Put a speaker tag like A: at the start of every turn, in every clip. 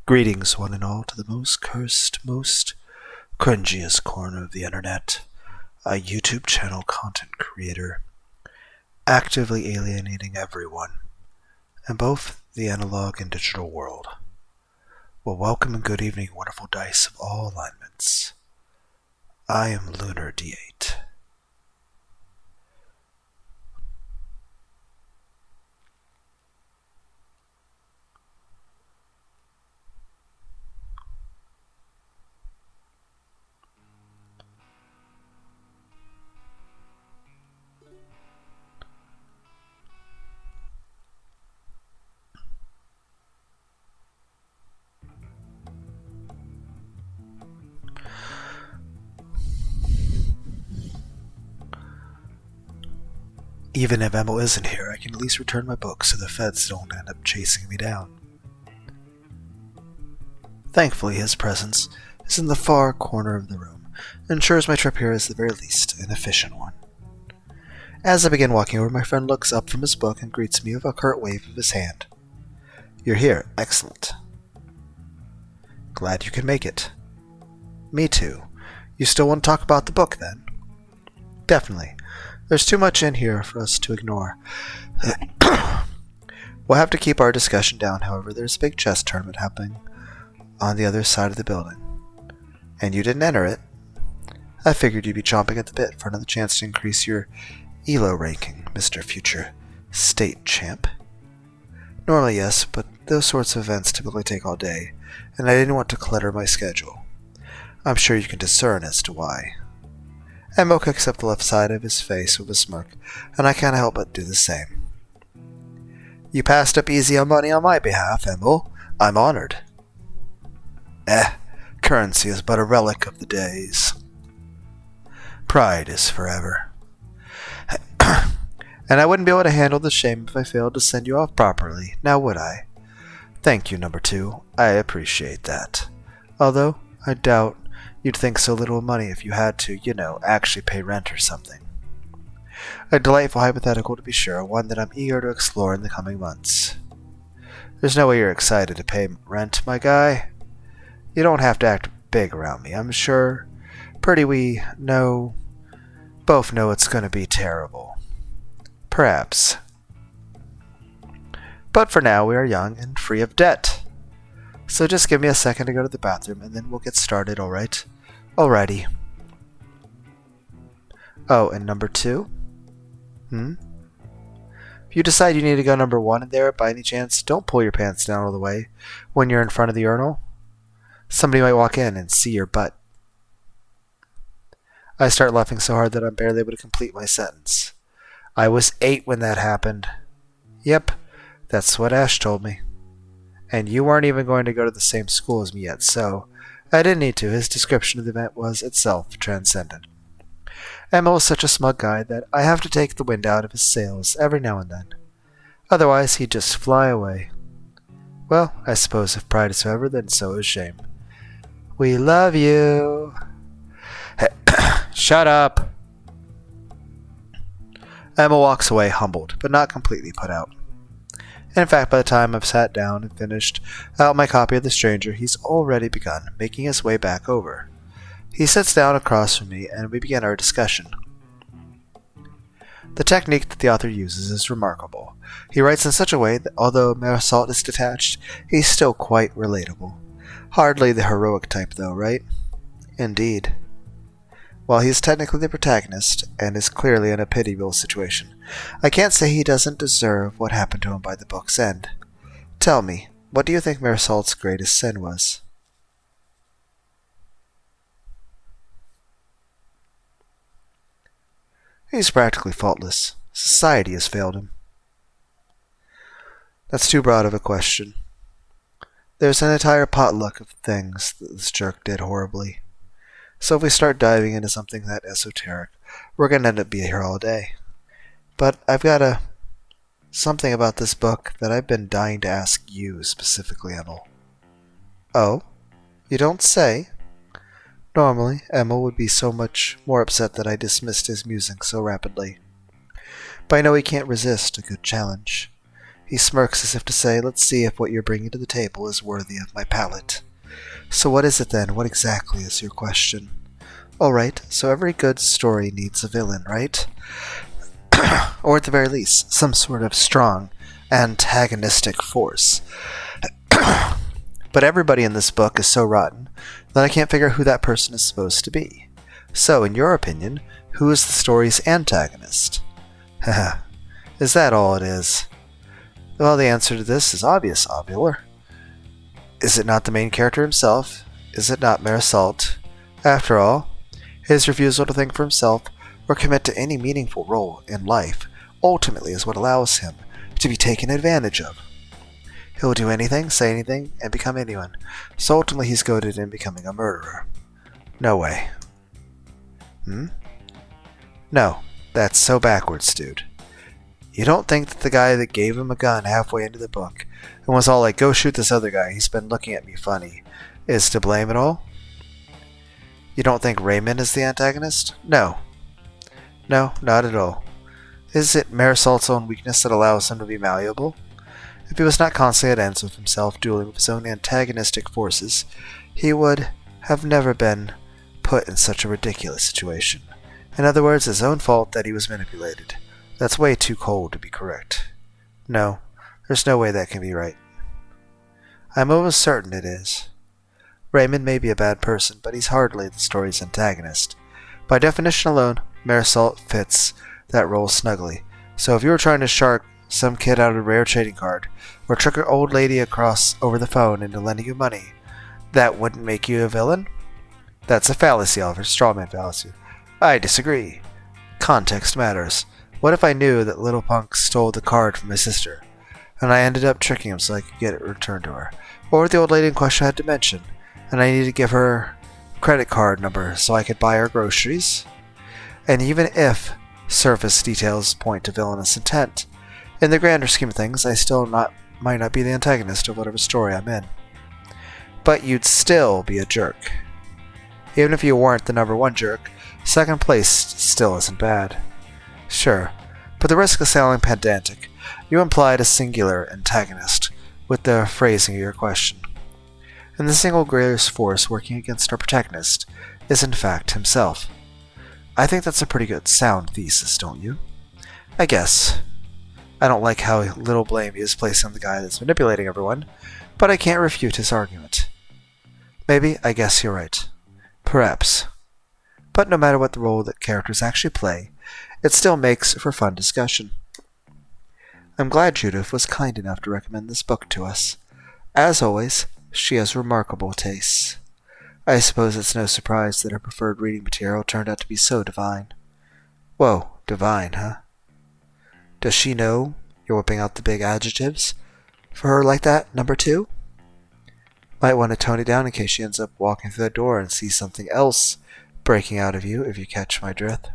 A: Greetings, one and all, to the most cursed, most cringiest corner of the internet, a YouTube channel content creator, actively alienating everyone in both the analog and digital world. Well, welcome and good evening, wonderful dice of all alignments. I am Lunar D8. Even if Emil isn't here, I can at least return my books so the feds don't end up chasing me down. Thankfully, his presence is in the far corner of the room, and ensures my trip here is at the very least an efficient one. As I begin walking over, my friend looks up from his book and greets me with a curt wave of his hand. You're here. Excellent. Glad you can make it. Me too. You still want to talk about the book, then? Definitely. There's too much in here for us to ignore. We'll have to keep our discussion down, however. There's a big chess tournament happening on the other side of the building. And you didn't enter it. I figured you'd be chomping at the bit for another chance to increase your ELO ranking, Mr. Future State Champ. Normally, yes, but those sorts of events typically take all day, and I didn't want to clutter my schedule. I'm sure you can discern as to why. Emil kicks up the left side of his face with a smirk, and I can't help but do the same. You passed up easy on money on my behalf, Emil. I'm honored. Currency is but a relic of the days. Pride is forever. And I wouldn't be able to handle the shame if I failed to send you off properly, now would I? Thank you, number 2. I appreciate that. Although, I doubt you'd think so little of money if you had to, actually pay rent or something. A delightful hypothetical to be sure, one that I'm eager to explore in the coming months. There's no way you're excited to pay rent, my guy. You don't have to act big around me, I'm sure. We both know it's going to be terrible. Perhaps. But for now, we are young and free of debt. So just give me a second to go to the bathroom, and then we'll get started, alright? Alrighty. Oh, and number 2? If you decide you need to go number 1 in there, by any chance, don't pull your pants down all the way when you're in front of the urinal. Somebody might walk in and see your butt. I start laughing so hard that I'm barely able to complete my sentence. I was 8 when that happened. Yep, that's what Ash told me. And you weren't even going to go to the same school as me yet, so I didn't need to. His description of the event was itself transcendent. Emil is such a smug guy that I have to take the wind out of his sails every now and then. Otherwise, he'd just fly away. Well, I suppose if pride is forever, then so is shame. We love you. Shut up. Emil walks away humbled, but not completely put out. In fact, by the time I've sat down and finished out my copy of The Stranger, he's already begun making his way back over. He sits down across from me, and we begin our discussion. The technique that the author uses is remarkable. He writes in such a way that although Marisol is detached, he's still quite relatable. Hardly the heroic type, though, right? Indeed. While he is technically the protagonist, and is clearly in a pitiable situation, I can't say he doesn't deserve what happened to him by the book's end. Tell me, what do you think Marisol's greatest sin was? He's practically faultless. Society has failed him. That's too broad of a question. There's an entire potluck of things that this jerk did horribly. So if we start diving into something that esoteric, we're going to end up being here all day. But I've got something about this book that I've been dying to ask you specifically, Emil. Oh? You don't say? Normally, Emil would be so much more upset that I dismissed his musing so rapidly. But I know he can't resist a good challenge. He smirks as if to say, let's see if what you're bringing to the table is worthy of my palate. So what is it then? What exactly is your question? Alright, so every good story needs a villain, right? Or at the very least, some sort of strong, antagonistic force. But everybody in this book is so rotten that I can't figure out who that person is supposed to be. So, in your opinion, who is the story's antagonist? Haha, is that all it is? Well, the answer to this is obvious, Ovular. Is it not the main character himself? Is it not Marisol? After all, his refusal to think for himself or commit to any meaningful role in life ultimately is what allows him to be taken advantage of. He'll do anything, say anything, and become anyone, so ultimately he's goaded in becoming a murderer. No way. No, that's so backwards, dude. You don't think that the guy that gave him a gun halfway into the book and was all like, go shoot this other guy, he's been looking at me funny, is to blame at all? You don't think Raymond is the antagonist? No. No, not at all. Is it Marisol's own weakness that allows him to be malleable? If he was not constantly at ends with himself, dueling with his own antagonistic forces, he would have never been put in such a ridiculous situation. In other words, his own fault that he was manipulated. That's way too cold to be correct. No, there's no way that can be right. I'm almost certain it is. Raymond may be a bad person, but he's hardly the story's antagonist. By definition alone, Marisol fits that role snugly. So if you were trying to shark some kid out of a rare trading card, or trick an old lady across over the phone into lending you money, that wouldn't make you a villain? That's a fallacy, Oliver. Strawman fallacy. I disagree. Context matters. What if I knew that little punk stole the card from my sister, and I ended up tricking him so I could get it returned to her? Or the old lady in question had dementia, and I needed to give her credit card number so I could buy her groceries? And even if surface details point to villainous intent, in the grander scheme of things, I still might not be the antagonist of whatever story I'm in. But you'd still be a jerk. Even if you weren't the number one jerk, second place still isn't bad. Sure, but the risk of sounding pedantic, you implied a singular antagonist with the phrasing of your question. And the single greatest force working against our protagonist is in fact himself. I think that's a pretty good sound thesis, don't you? I guess. I don't like how little blame he is placing on the guy that's manipulating everyone, but I can't refute his argument. Maybe, I guess you're right. Perhaps. But no matter what the role that characters actually play, it still makes for fun discussion. I'm glad Judith was kind enough to recommend this book to us. As always, she has remarkable tastes. I suppose it's no surprise that her preferred reading material turned out to be so divine. Whoa, divine, huh? Does she know you're whipping out the big adjectives for her like that, number 2? Might want to tone it down in case she ends up walking through that door and sees something else breaking out of you, if you catch my drift.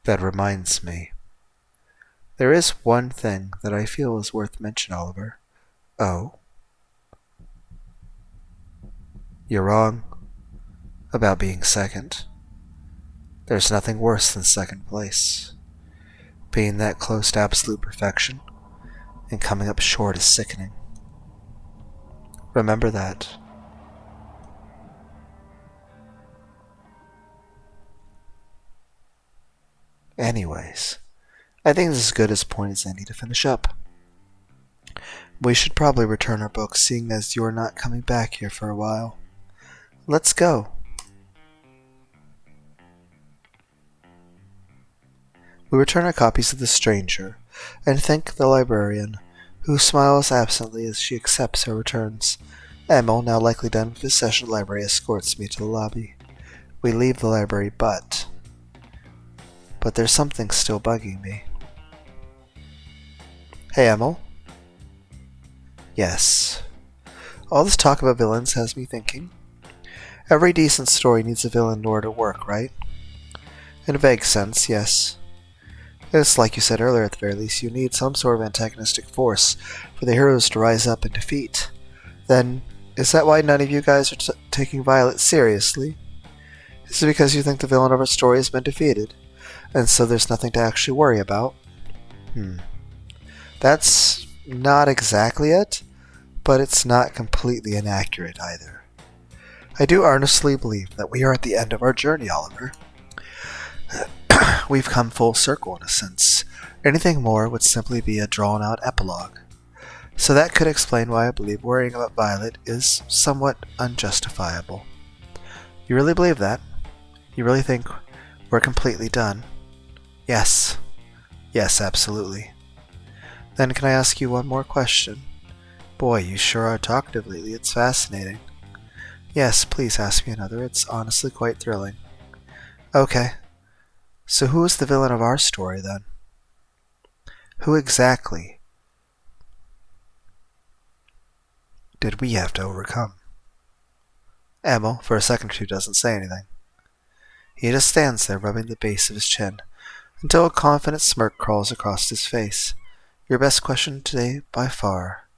A: That reminds me. There is one thing that I feel is worth mentioning, Oliver. Oh? You're wrong about being second. There's nothing worse than second place. Being that close to absolute perfection and coming up short is sickening. Remember that. Anyways, I think this is as good as point as any to finish up. We should probably return our books, seeing as you're not coming back here for a while. Let's go. We return our copies of The Stranger, and thank the librarian, who smiles absently as she accepts our returns. Emil, now likely done with his session at the library, escorts me to the lobby. We leave the library, but there's something still bugging me. Hey, Emil? Yes. All this talk about villains has me thinking. Every decent story needs a villain in order to work, right? In a vague sense, yes. It's like you said earlier, at the very least, you need some sort of antagonistic force for the heroes to rise up and defeat. Then, is that why none of you guys are taking Violet seriously? Is it because you think the villain of our story has been defeated? and so there's nothing to actually worry about. That's not exactly it, but it's not completely inaccurate either. I do earnestly believe that we are at the end of our journey, Oliver. We've come full circle in a sense. Anything more would simply be a drawn-out epilogue. So that could explain why I believe worrying about Violet is somewhat unjustifiable. You really believe that? You really think we're completely done? Yes. Yes, absolutely. Then can I ask you one more question? Boy, you sure are talkative lately. It's fascinating. Yes, please ask me another. It's honestly quite thrilling. Okay. So who is the villain of our story, then? Who exactly did we have to overcome? Emil, for a second or two, doesn't say anything. He just stands there, rubbing the base of his chin, until a confident smirk crawls across his face. Your best question today, by far,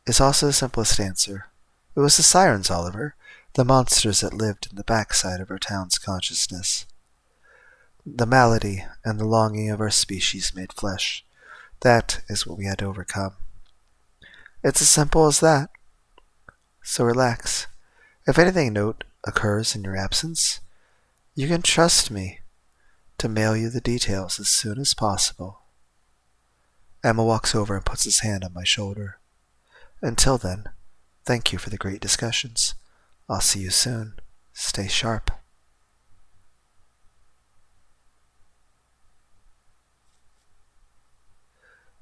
A: is also the simplest answer. It was the sirens, Oliver, the monsters that lived in the backside of our town's consciousness. The malady and the longing of our species made flesh. That is what we had to overcome. It's as simple as that. So relax. If anything note occurs in your absence, you can trust me to mail you the details as soon as possible. Emma walks over and puts his hand on my shoulder. Until then, thank you for the great discussions. I'll see you soon. Stay sharp.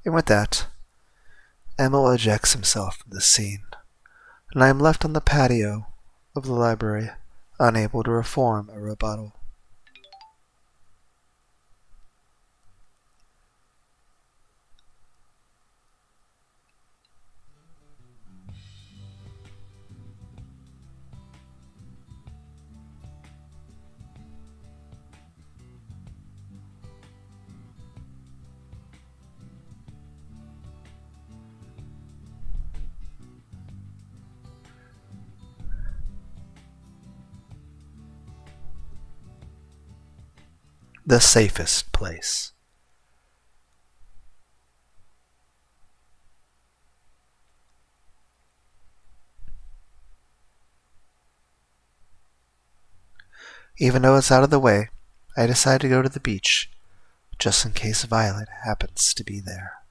A: And with that, Emil ejects himself from the scene, and I am left on the patio of the library, unable to reform a rebuttal. The safest place. Even though it's out of the way, I decide to go to the beach, just in case Violet happens to be there.